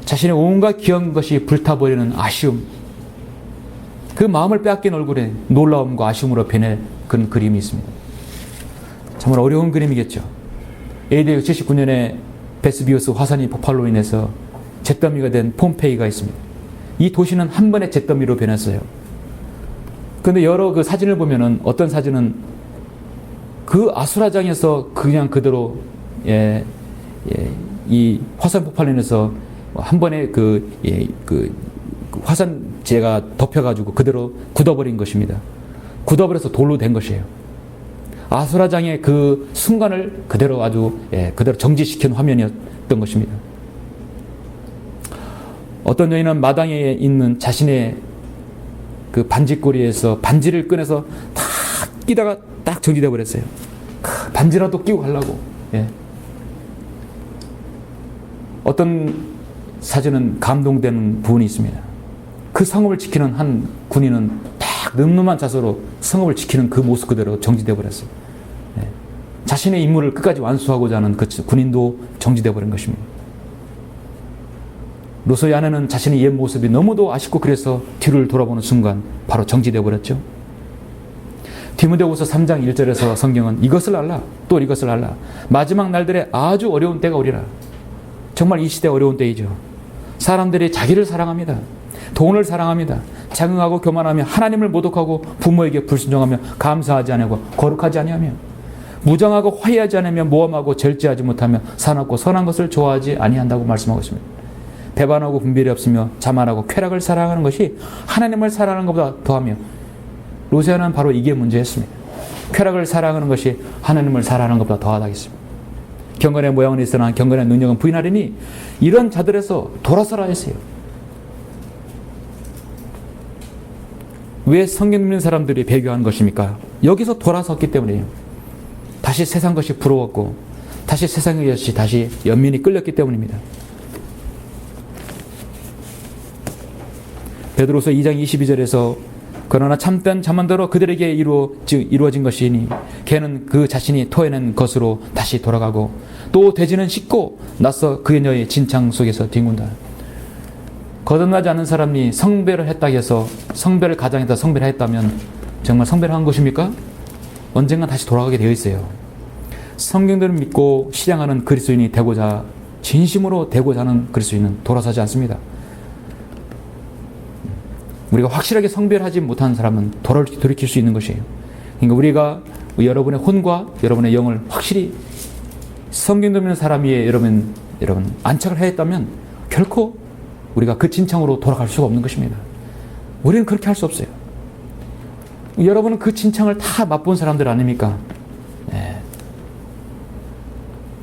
자신의 온갖 귀한 것이 불타버리는 아쉬움, 그 마음을 빼앗긴 얼굴에 놀라움과 아쉬움으로 변해 그런 그림이 있습니다. 정말 어려운 그림이겠죠. AD 79년에 베스비우스 화산이 폭발로 인해서 잿더미가 된 폼페이가 있습니다. 이 도시는 한 번에 잿더미로 변했어요. 그런데 여러 그 사진을 보면은 어떤 사진은 그 아수라장에서 그냥 그대로 이 화산 폭발로 인해서 한 번에 그 화산재가 덮여가지고 그대로 굳어버린 것입니다. 굳어버려서 돌로 된 것이에요. 아수라장의 그 순간을 그대로 아주 그대로 정지시킨 화면이었던 것입니다. 어떤 여인은 마당에 있는 자신의 그 반지꼬리에서 반지를 꺼내서 다 끼다가 딱 정지되어 버렸어요. 반지라도 끼고 가려고. 어떤 사진은 감동되는 부분이 있습니다. 그 성읍을 지키는 한 군인은 딱 늠름한 자세로 성읍을 지키는 그 모습 그대로 정지되어 버렸어요. 자신의 임무를 끝까지 완수하고자 하는 그 군인도 정지되어 버린 것입니다. 로서의 아내는 자신의 옛 모습이 너무도 아쉽고 그래서 뒤를 돌아보는 순간 바로 정지되어 버렸죠. 디모데후서 3장 1절에서 성경은 이것을 알라 또 이것을 알라 마지막 날들에 아주 어려운 때가 오리라. 정말 이 시대 어려운 때이죠. 사람들이 자기를 사랑합니다. 돈을 사랑합니다. 자긍하고 교만하며 하나님을 모독하고 부모에게 불순종하며 감사하지 않고 거룩하지 아니하며 무정하고 화해하지 않으며 모함하고 절제하지 못하며 사납고 선한 것을 좋아하지 아니한다고 말씀하고 있습니다. 배반하고 분별이 없으며 자만하고 쾌락을 사랑하는 것이 하나님을 사랑하는 것보다 더하며 로세아는 바로 이게 문제였습니다. 쾌락을 사랑하는 것이 하나님을 사랑하는 것보다 더하다겠습니다. 경건의 모양은 있으나 경건의 능력은 부인하리니 이런 자들에서 돌아서라 했어요. 왜 성경 읽는 사람들이 배교한 것입니까? 여기서 돌아섰기 때문이에요. 다시 세상 것이 부러웠고 다시 세상의 것이 다시 연민이 끌렸기 때문입니다. 베드로서 2장 22절에서 그러나 참된 잠언대로 그들에게 이루어진 것이니 걔는 그 자신이 토해낸 것으로 다시 돌아가고 또 돼지는 씻고 나서 그녀의 진창 속에서 뒹군다. 거듭나지 않는 사람이 성별을 했다 해서 성별을 가장해서 성별했다면 정말 성별한 것입니까? 언젠가 다시 돌아가게 되어 있어요. 성경들을 믿고 실행하는 그리스도인이 되고자 진심으로 되고자 하는 그리스도인은 돌아서지 않습니다. 우리가 확실하게 성별하지 못한 사람은 돌이킬 수 있는 것이에요. 그러니까 우리가 여러분의 혼과 여러분의 영을 확실히 성경도 믿는 사람 위에 여러분 안착을 했다면 결코 우리가 그 진창으로 돌아갈 수가 없는 것입니다. 우리는 그렇게 할 수 없어요. 여러분은 그 진창을 다 맛본 사람들 아닙니까?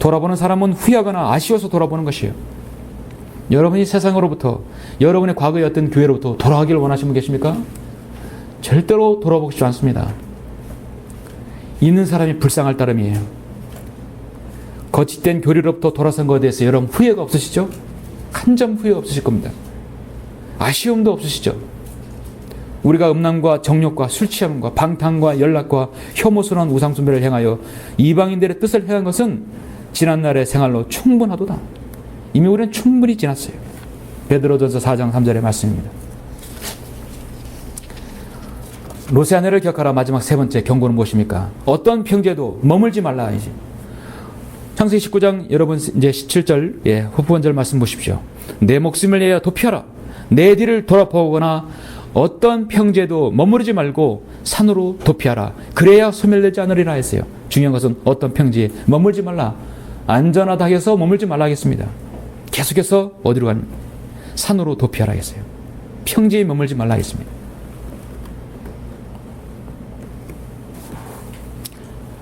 돌아보는 사람은 후회하거나 아쉬워서 돌아보는 것이에요. 여러분이 세상으로부터 여러분의 과거의 어떤 교회로부터 돌아가기를 원하시는 분 계십니까? 절대로 돌아보고 싶지 않습니다. 있는 사람이 불쌍할 따름이에요. 거짓된 교리로부터 돌아선 것에 대해서 여러분 후회가 없으시죠? 한 점 후회 없으실 겁니다. 아쉬움도 없으시죠? 우리가 음란과 정욕과 술 취함과 방탕과 연락과 혐오스러운 우상숭배를 행하여 이방인들의 뜻을 행한 것은 지난날의 생활로 충분하도다. 이미 우리는 충분히 지났어요. 베드로전서 4장 3절의 말씀입니다. 롯의 아내를 기억하라. 마지막 세 번째 경고는 무엇입니까? 어떤 평지에도 머물지 말라. 이제 창세기 19장 여러분 이제 17절 후반절 말씀 보십시오. 내 목숨을 위하여 도피하라. 내 뒤를 돌아보거나 어떤 평지에도 머무르지 말고 산으로 도피하라. 그래야 소멸되지 않으리라 했어요. 중요한 것은 어떤 평지에 머물지 말라. 안전하다 해서 머물지 말라 하겠습니다. 계속해서 어디로 가는? 산으로 도피하라 했어요. 평지에 머물지 말라 했습니다.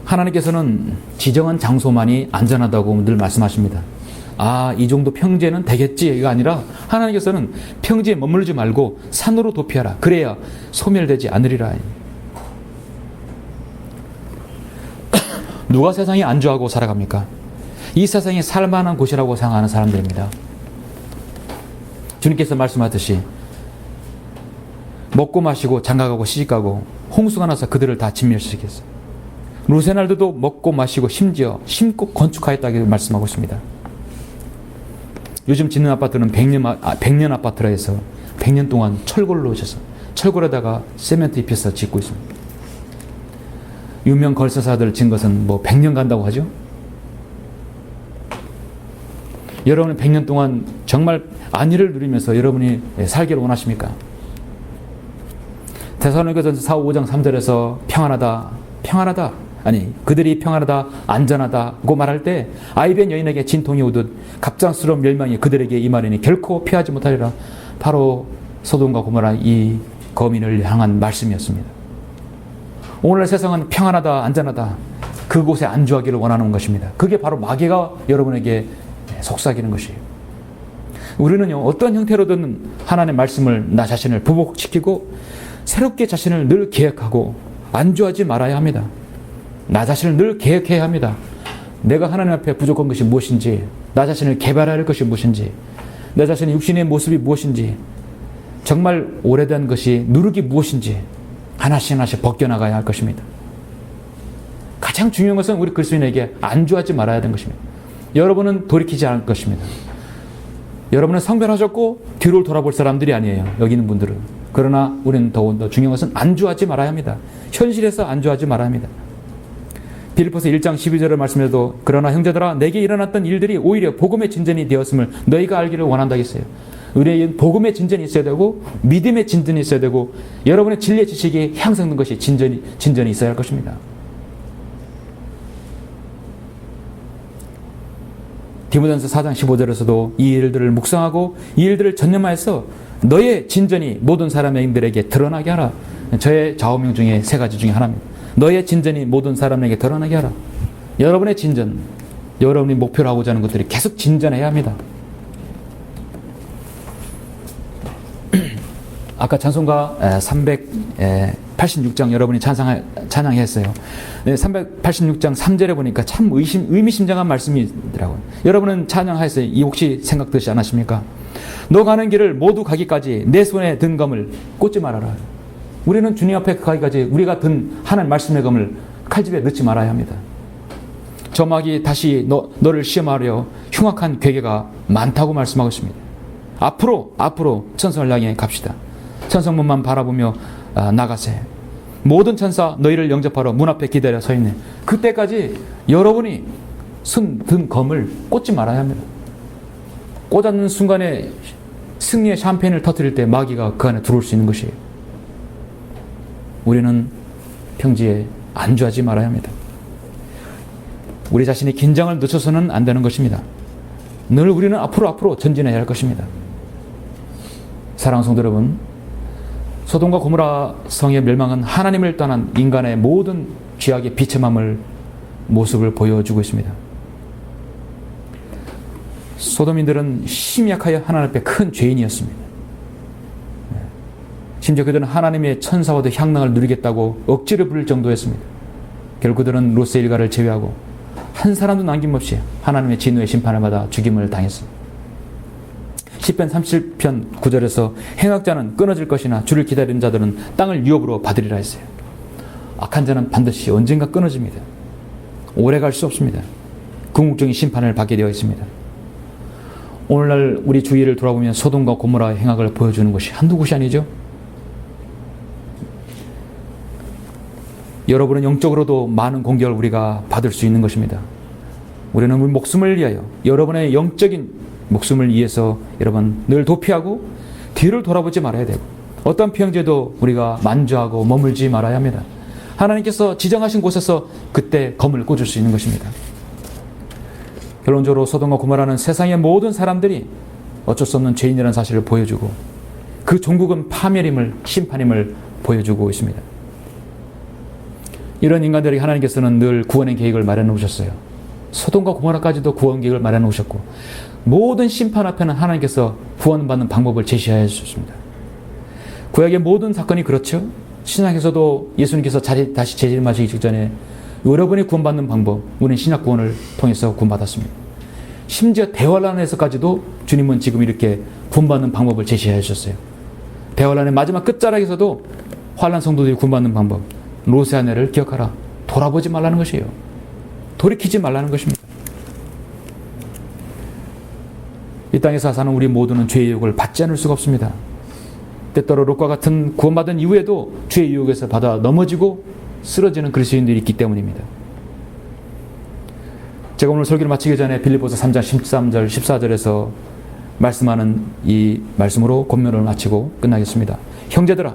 하나님께서는 지정한 장소만이 안전하다고 늘 말씀하십니다. 이 정도 평지에는 되겠지가 아니라 하나님께서는 평지에 머물지 말고 산으로 도피하라. 그래야 소멸되지 않으리라. 누가 세상에 안주하고 살아갑니까? 이 세상이 살만한 곳이라고 생각하는 사람들입니다. 주님께서 말씀하듯이 먹고 마시고 장가가고 시집가고 홍수가 나서 그들을 다 진멸시켰어요. 루세날드도 먹고 마시고 심지어 심고 건축하였다고 말씀하고 있습니다. 요즘 짓는 아파트는 100년 아파트라 해서 100년 동안 철골을 놓으셔서 철골에다가 세멘트 입혀서 짓고 있습니다. 유명 걸쇠사들 짓는 것은 100년 간다고 하죠. 여러분은 100년 동안 정말 안위를 누리면서 여러분이 살기를 원하십니까? 데살로니가전서 4, 5장 3절에서 평안하다. 아니 그들이 평안하다 안전하다고 말할 때 아이벤 여인에게 진통이 오듯 갑작스러운 멸망이 그들에게 임하리니 결코 피하지 못하리라. 바로 소돔과 고모라 이 거민을 향한 말씀이었습니다. 오늘 세상은 평안하다 안전하다 그곳에 안주하기를 원하는 것입니다. 그게 바로 마귀가 여러분에게 속삭이는 것이에요. 우리는요 어떤 형태로든 하나님의 말씀을 나 자신을 부복시키고 새롭게 자신을 늘 계획하고 안주하지 말아야 합니다. 나 자신을 늘 계획해야 합니다. 내가 하나님 앞에 부족한 것이 무엇인지, 나 자신을 개발해야 할 것이 무엇인지, 내 자신의 육신의 모습이 무엇인지, 정말 오래된 것이 누룩이 무엇인지 하나씩 벗겨나가야 할 것입니다. 가장 중요한 것은 우리 그리스도인에게 안주하지 말아야 하는 것입니다. 여러분은 돌이키지 않을 것입니다. 여러분은 성별하셨고 뒤로 돌아볼 사람들이 아니에요. 여기 있는 분들은. 그러나 우리는 더욱더 중요한 것은 안주하지 말아야 합니다. 현실에서 안주하지 말아야 합니다. 빌립보서 1장 12절의 말씀에도 그러나 형제들아 내게 일어났던 일들이 오히려 복음의 진전이 되었음을 너희가 알기를 원한다 했어요. 우리에겐 복음의 진전이 있어야 되고 믿음의 진전이 있어야 되고 여러분의 진리의 지식이 향상된 것이 진전이 있어야 할 것입니다. 디모데전서 4장 15절에서도 이 일들을 묵상하고 이 일들을 전념하여서 너의 진전이 모든 사람들에게 드러나게 하라. 저의 좌우명 중에 세 가지 중에 하나입니다. 너의 진전이 모든 사람에게 드러나게 하라. 여러분의 진전, 여러분이 목표로 하고자 하는 것들이 계속 진전해야 합니다. 아까 찬송가 386장 여러분이 찬양했어요. 386장 3절에 보니까 참 의미심장한 말씀이더라고요. 여러분은 찬양하였어요. 이 혹시 생각듯이 안 하십니까? 너 가는 길을 모두 가기까지 내 손에 든 검을 꽂지 말아라. 우리는 주님 앞에 가기까지 우리가 든 하나님 말씀의 검을 칼집에 넣지 말아야 합니다. 저 마귀 다시 너를 시험하려 흉악한 괴계가 많다고 말씀하고 있습니다. 앞으로 천성을 향해 갑시다. 천성문만 바라보며 나가세. 모든 천사 너희를 영접하러 문 앞에 기다려 서 있네. 그때까지 여러분이 든 검을 꽂지 말아야 합니다. 꽂았는 순간에 승리의 샴페인을 터뜨릴 때 마귀가 그 안에 들어올 수 있는 것이에요. 우리는 평지에 안주하지 말아야 합니다. 우리 자신이 긴장을 늦춰서는 안 되는 것입니다. 늘 우리는 앞으로 전진해야 할 것입니다. 사랑하는 성도 여러분, 소돔과 고모라 성의 멸망은 하나님을 떠난 인간의 모든 죄악의 비참함을 모습을 보여주고 있습니다. 소돔인들은 심약하여 하나님 앞에 큰 죄인이었습니다. 심지어 그들은 하나님의 천사와도 향락을 누리겠다고 억지를 부릴 정도였습니다. 결국 그들은 롯의 일가를 제외하고 한 사람도 남김없이 하나님의 진노의 심판을 받아 죽임을 당했습니다. 시편 37편 9절에서 행악자는 끊어질 것이나 주를 기다리는 자들은 땅을 유업으로 받으리라 했어요. 악한 자는 반드시 언젠가 끊어집니다. 오래 갈 수 없습니다. 궁극적인 심판을 받게 되어 있습니다. 오늘날 우리 주위를 돌아보면 소돔과 고모라의 행악을 보여주는 것이 한두 곳이 아니죠. 여러분은 영적으로도 많은 공격을 우리가 받을 수 있는 것입니다. 우리는 우리 목숨을 위하여, 여러분의 영적인 목숨을 위해서 여러분 늘 도피하고 뒤를 돌아보지 말아야 되고, 어떤 평제도 우리가 만주하고 머물지 말아야 합니다. 하나님께서 지정하신 곳에서 그때 검을 꽂을 수 있는 것입니다. 결론적으로 소돔과 고모라는 세상의 모든 사람들이 어쩔 수 없는 죄인이라는 사실을 보여주고, 그 종국은 파멸임을, 심판임을 보여주고 있습니다. 이런 인간들에게 하나님께서는 늘 구원의 계획을 마련해 오셨어요. 소돔과 고모라까지도 구원 계획을 마련해 오셨고, 모든 심판 앞에는 하나님께서 구원받는 방법을 제시하여 주셨습니다. 구약의 모든 사건이 그렇죠. 신약에서도 예수님께서 다시 재림하시기 직전에 여러분이 구원받는 방법, 우리는 신약 구원을 통해서 구원받았습니다. 심지어 대환란에서까지도 주님은 지금 이렇게 구원받는 방법을 제시해 주셨어요. 대환란의 마지막 끝자락에서도 환란 성도들이 구원받는 방법, 롯의 아내를 기억하라. 돌아보지 말라는 것이에요. 돌이키지 말라는 것입니다. 이 땅에서 사는 우리 모두는 죄의 유혹을 받지 않을 수가 없습니다. 때때로 롯과 같은 구원받은 이후에도 죄의 유혹에서 받아 넘어지고 쓰러지는 그리스도인들이 있기 때문입니다. 제가 오늘 설교를 마치기 전에 빌립보서 3장 13절 14절에서 말씀하는 이 말씀으로 권면을 마치고 끝나겠습니다. 형제들아,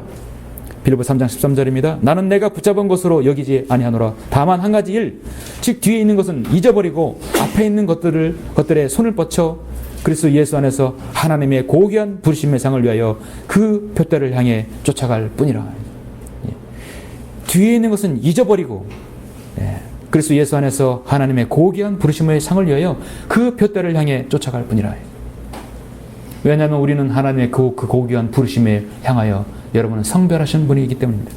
빌립보서 3장 13절입니다. 나는 내가 붙잡은 것으로 여기지 아니하노라. 다만 한 가지 일, 즉 뒤에 있는 것은 잊어버리고 앞에 있는 것들에 손을 뻗쳐 그리스도 예수 안에서 하나님의 고귀한 부르심의 상을 위하여 그 표대를 향해 쫓아갈 뿐이라. 뒤에 있는 것은 잊어버리고 그리스도 예수 안에서 하나님의 고귀한 부르심의 상을 위하여 그 표대를 향해 쫓아갈 뿐이라. 왜냐하면 우리는 하나님의 그 고귀한 부르심에 향하여 여러분은 성별하신 분이기 때문입니다.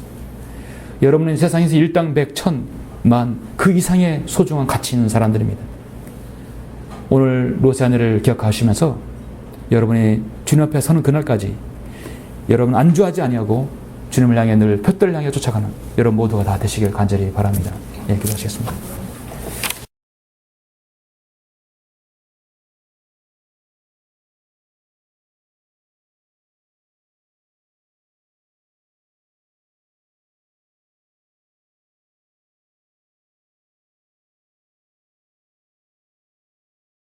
여러분은 세상에서 일당 백천만 그 이상의 소중한 가치 있는 사람들입니다. 오늘 롯의 아내를 기억하시면서 여러분이 주님 앞에 서는 그날까지 여러분 안주하지 아니하고 주님을 향해 늘 표대를 향해 쫓아가는 여러분 모두가 다 되시길 간절히 바랍니다. 예, 기도하시겠습니다.